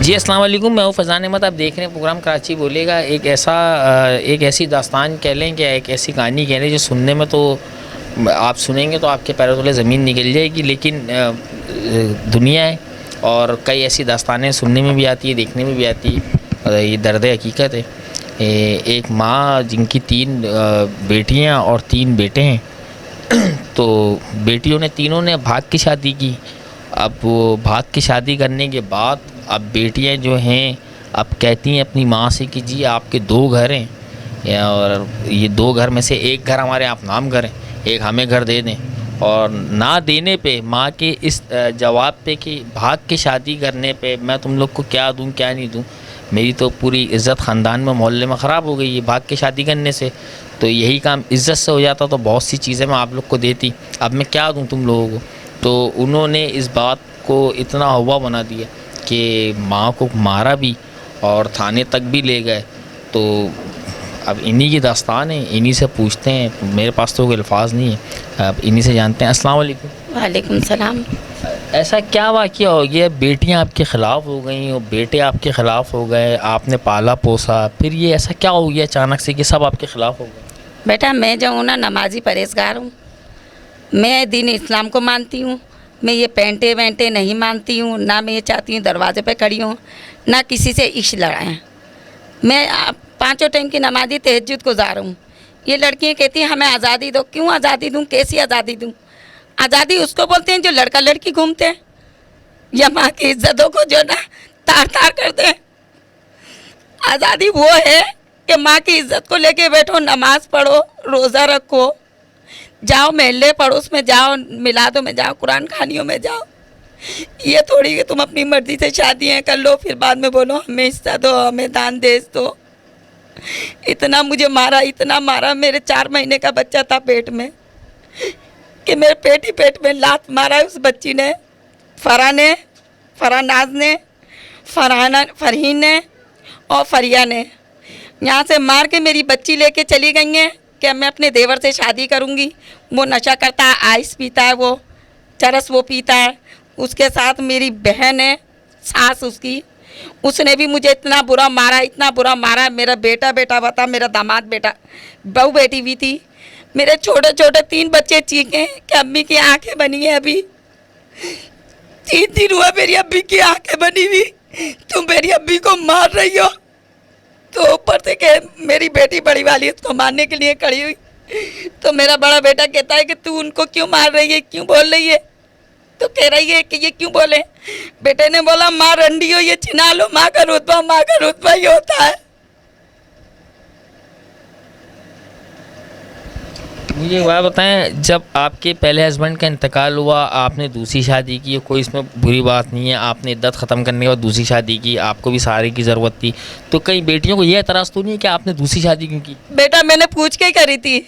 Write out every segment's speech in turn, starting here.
जी अस्सलाम वालेकुम, मैं हूँ फ़ैज़ान अहमद। आप देख रहे हैं प्रोग्राम कराची बोलेगा। एक ऐसी दास्तान कह लें कि एक ऐसी कहानी कह लें जो सुनने में तो आप सुनेंगे तो आपके पैरों तले ज़मीन निकल जाएगी, लेकिन दुनिया है और कई ऐसी दास्तानें सुनने में भी आती है, देखने में भी आती है। ये दर्द हकीकत है। एक माँ जिनकी 3 बेटियाँ और 3 बेटे हैं तो बेटियों ने तीनों ने भाग की शादी की। अब वो भाग की शादी करने के बाद अब बेटियां जो हैं अब कहती हैं अपनी माँ से कि जी आपके 2 घर हैं और ये 2 घर में से एक घर हमारे आप नाम करें, एक हमें घर दे दें। और ना देने पे माँ के इस जवाब पे कि भाग के शादी करने पे मैं तुम लोग को क्या दूँ क्या नहीं दूँ, मेरी तो पूरी इज़्ज़त ख़ानदान में मोहल्ले में ख़राब हो गई है भाग के शादी करने से। तो यही काम इज़्ज़त से हो जाता तो बहुत सी चीज़ें मैं आप लोग को देती, अब मैं क्या दूँ तुम लोगों को। तो उन्होंने इस बात को इतना हवा बना दिया कि माँ को मारा भी और थाने तक भी ले गए। तो अब इन्हीं की दास्तान है, इन्हीं से पूछते हैं, मेरे पास तो कोई अल्फाज नहीं है, अब इन्हीं से जानते हैं। अस्सलाम वालेकुम। वालेकुम सलाम। ऐसा क्या वाक़या हो गया, बेटियां आपके ख़िलाफ़ हो गई और बेटे आपके ख़िलाफ़ हो गए, आपने पाला पोसा, फिर ये ऐसा क्या हो गया अचानक से कि सब आपके ख़िलाफ़ हो गए? बेटा मैं जो हूँ ना नमाजी परहेज़गार हूँ, मैं दीन इस्लाम को मानती हूँ। मैं ये पेंटे वेंटे नहीं मानती हूँ, ना मैं ये चाहती हूँ दरवाजे पे खड़ी हूँ, ना किसी से इश्क लड़ाएं। मैं 5 टाइम की नमाजी तहज्जुद गुज़ार हूँ। ये लड़कियाँ कहती हैं हमें आज़ादी दो, क्यों आज़ादी दूँ, कैसी आज़ादी दूँ? आज़ादी उसको बोलते हैं जो लड़का लड़की घूमते हैं या माँ की इज्जतों को जो ना तार तार करते हैं। आज़ादी वो है कि माँ की इज्जत को लेके बैठो, नमाज पढ़ो, रोज़ा रखो, जाओ महल्ले पड़ोस में जाओ, मिलादों में जाओ, कुरान खानियों में जाओ। ये थोड़ी कि तुम अपनी मर्ज़ी से शादियाँ कर लो फिर बाद में बोलो हमें हिस्सा दो, हमें दान देश दो। इतना मुझे मारा, इतना मारा, मेरे 4 महीने का बच्चा था पेट में कि मेरे पेट में लात मारा उस बच्ची ने, फरानाज ने, फरहीन ने और फरिया ने। यहाँ से मार के मेरी बच्ची लेके चली गई हैं कि मैं अपने देवर से शादी करूँगी। वो नशा करता है, आइस पीता है, वो चरस वो पीता है। उसके साथ मेरी बहन है, सास उसकी, उसने भी मुझे इतना बुरा मारा, इतना बुरा मारा। मेरा बेटा बता, मेरा दामाद बेटा, बहू बेटी भी थी। मेरे छोटे छोटे 3 बच्चे चीखे कि अम्मी की आंखें बनी है अभी। 3 दिन हुआ मेरी अम्मी की आंखें बनी हुई, तुम मेरी अम्मी को मार रही हो। तो ऊपर से कह मेरी बेटी बड़ी वाली उसको मारने के लिए खड़ी हुई। तो मेरा बड़ा बेटा कहता है कि तू उनको क्यों मार रही है, क्यों बोल रही है? तो कह रही है कि ये क्यों बोले। बेटे ने बोला माँ रंडी हो, ये छिना लो, माँ का रुतबा ये होता है। मुझे वह बताएं, जब आपके पहले हस्बैंड का इंतकाल हुआ, आपने दूसरी शादी की, कोई इसमें बुरी बात नहीं है, आपने इद्दत ख़त्म करने के बाद दूसरी शादी की, आपको भी सहारे की ज़रूरत थी, तो कई बेटियों को ये एतराज़ तो नहीं है कि आपने दूसरी शादी क्यों की? बेटा मैंने पूछ के ही करी थी,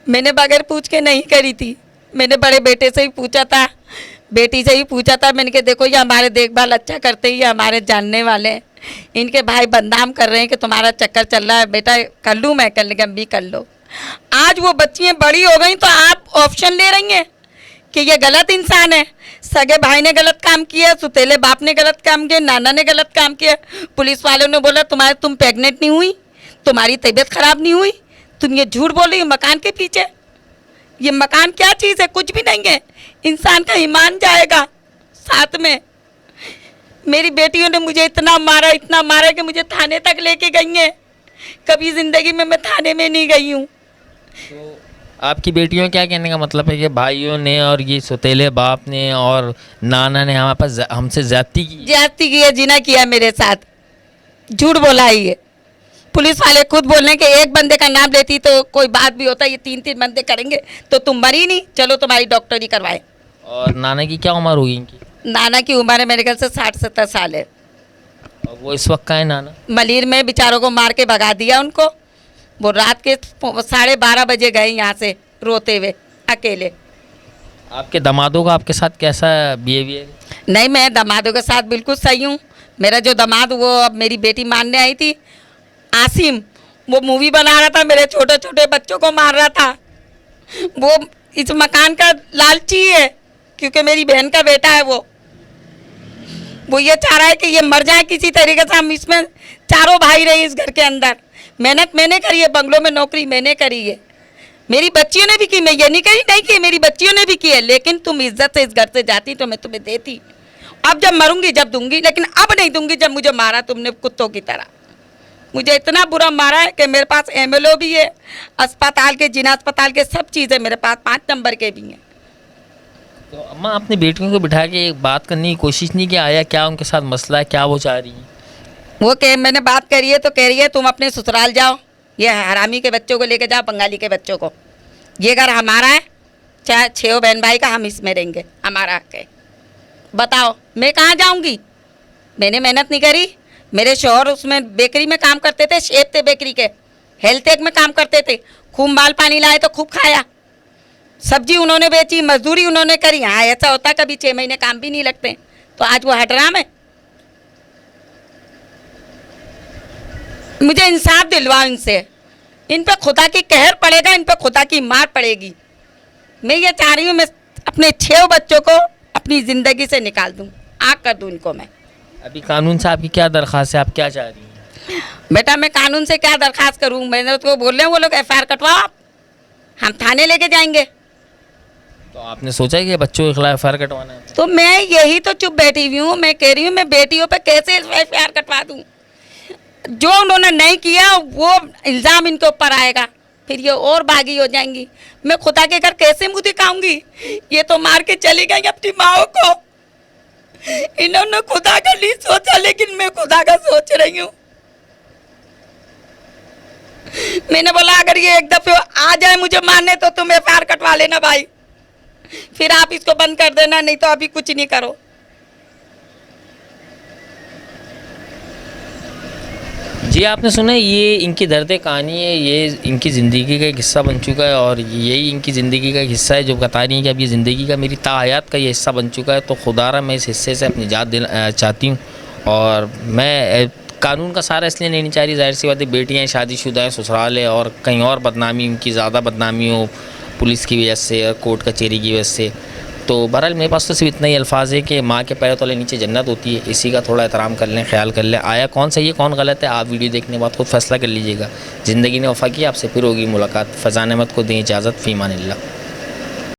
मैंने बगैर पूछ के नहीं करी थी। मैंने बड़े बेटे से ही पूछा था, बेटी से ही पूछा था। मैंने कहा देखो ये हमारे देखभाल अच्छा करते ही, हमारे जानने वाले हैं, इनके भाई बदनाम कर रहे हैं कि तुम्हारा चक्कर चल रहा है। बेटा कर लूँ मैं, कर लेगा भी कर लो। आज वो बच्चियाँ बड़ी हो गई तो आप ऑप्शन ले रही हैं कि ये गलत इंसान है। सगे भाई ने गलत काम किया, सुतेले बाप ने गलत काम किया, नाना ने गलत काम किया। पुलिस वालों ने बोला तुम प्रेग्नेंट नहीं हुई, तुम्हारी तबीयत खराब नहीं हुई, तुम ये झूठ बोल रही हो मकान के पीछे। ये मकान क्या चीज़ है? कुछ भी नहीं है। इंसान का ईमान जाएगा साथ में। मेरी बेटियों ने मुझे इतना मारा कि मुझे थाने तक लेके गई हैं। कभी ज़िंदगी में मैं थाने में नहीं गई हूँ। तो आपकी बेटियों क्या कहने का मतलब है कि भाइयों ने और ये सौतेले बाप ने और नाना ने हमारे पास हमसे ज्यादती की है, जिना किया मेरे साथ, झूठ बोला है ये। पुलिस वाले खुद बोल रहे हैं कि एक बंदे का नाम लेती तो कोई बात भी होता, ये 3 बंदे करेंगे तो तुम मरी नहीं, चलो तुम्हारी डॉक्टरी करवाए। और नाना की क्या उम्र होगी इनकी? नाना की उम्र है मेरे ख्याल से 60-70 साल है। और वो इस वक्त का है नाना? मलीर में बेचारों को मार के भगा दिया उनको। वो रात के 12:30 बजे गए यहाँ से रोते हुए अकेले। आपके दामादों का आपके साथ कैसा बिहेवियर? नहीं, मैं दामादों के साथ बिल्कुल सही हूँ। मेरा जो दामाद वो अब मेरी बेटी मानने आई थी, आसिम, वो मूवी बना रहा था, मेरे छोटे छोटे बच्चों को मार रहा था। वो इस मकान का लालची है क्योंकि मेरी बहन का बेटा है वो। वो ये चाह रहा है कि ये मर जाए किसी तरीके से, हम इसमें चारों भाई रहे इस घर के अंदर। मेहनत मैंने करी है, बंगलों में नौकरी मैंने करी है, मेरी बच्चियों ने भी की, मैं ये नहीं कही नहीं की, मेरी बच्चियों ने भी की है, लेकिन तुम इज्जत से इस घर से जाती तो मैं तुम्हें देती। अब जब मरूंगी जब दूंगी, लेकिन अब नहीं दूंगी जब मुझे मारा तुमने कुत्तों की तरह। मुझे इतना बुरा मारा है कि मेरे पास एमएलओ भी है, अस्पताल के, जिला अस्पताल के सब चीज़ें मेरे पास 5 नंबर के भी हैं। तो अम्मा अपनी बेटियों को बिठा के एक बात करने की कोशिश नहीं किया, आया क्या उनके साथ मसला है, क्या वो चाह रही है? वो कह, मैंने बात करी है तो कह रही है तुम अपने ससुराल जाओ, ये हरामी के बच्चों को लेके जाओ, बंगाली के बच्चों को, ये घर हमारा है, चाहे 6 बहन भाई का, हम इसमें रहेंगे, हमारा हक है। बताओ मैं कहाँ जाऊँगी? मैंने मेहनत नहीं करी, मेरे शौहर उसमें बेकरी में काम करते थे, शेफ थे बेकरी के, हेल्थ में काम करते थे, खूब माल पानी लाए तो खूब खाया, सब्जी उन्होंने बेची, मजदूरी उन्होंने करी। हाँ ऐसा होता कभी 6 महीने काम भी नहीं लगते, तो आज वो हटराम है। मुझे इंसाफ दिलवाओ इनसे, इन पे खुदा की कहर पड़ेगा, इन पे खुदा की मार पड़ेगी। मैं ये चाह रही हूँ मैं अपने 6 बच्चों को अपनी ज़िंदगी से निकाल दूँ, आग कर दूँ इनको मैं। अभी कानून से आपकी क्या दरख्वास्त है, आप क्या चाह रही हैं? बेटा मैं कानून से क्या दरख्वास्त करूँ, मैंने तो बोल रहे हैं वो लोग FIR कटवाओ आप, हम थाने लेके जाएंगे। तो आपने सोचा है कि बच्चों के खिलाफ FIR कटवाना है? तो मैं यही तो चुप बैठी हुई हूँ, मैं कह रही हूँ मैं बेटियों पे कैसे FIR कटवा दूँ? जो उन्होंने नहीं किया वो इल्ज़ाम इनके ऊपर आएगा, फिर ये और बागी हो जाएंगी। मैं खुदा के घर कैसे मुँह दिखाऊंगी? ये तो मार के चली गई अपनी माओ को। इन्होंने खुदा का नहीं सोचा, लेकिन मैं खुदा का सोच रही हूँ। मैंने बोला अगर ये एक दफे आ जाए मुझे मारने तो तुम FIR कटवा लेना भाई, फिर आप इसको बंद कर देना, नहीं तो अभी कुछ नहीं करो। जी आपने सुना, ये इनकी दर्द कहानी है, ये इनकी ज़िंदगी का एक हिस्सा बन चुका है और यही इनकी ज़िंदगी का एक हिस्सा है जो बता रही है कि अब ये ज़िंदगी का, मेरी ताहयात का ये हिस्सा बन चुका है। तो खुदारा मैं इस हिस्से से अपनी जात देना चाहती हूँ। और मैं कानून का सहारा इसलिए नहीं चाह रही, जाहिर सी बात है बेटियाँ शादीशुदा हैं, ससुराल है, और कहीं और बदनामी, उनकी ज़्यादा बदनामी हो पुलिस की वजह से और कोर्ट कचहरी की वजह से। तो बहरहाल मेरे पास तो सिर्फ इतना ही अल्फाज है कि माँ के पैरों तले नीचे जन्नत होती है, इसी का थोड़ा एहतराम कर लें, ख्याल कर लें। आया कौन सही है कौन गलत है, आप वीडियो देखने के बाद खुद फैसला कर लीजिएगा। ज़िंदगी ने वफ़ा की, आपसे फिर होगी मुलाकात। फ़ैज़ान अहमद को दें इजाज़त, फ़ी अमानिल्लाह।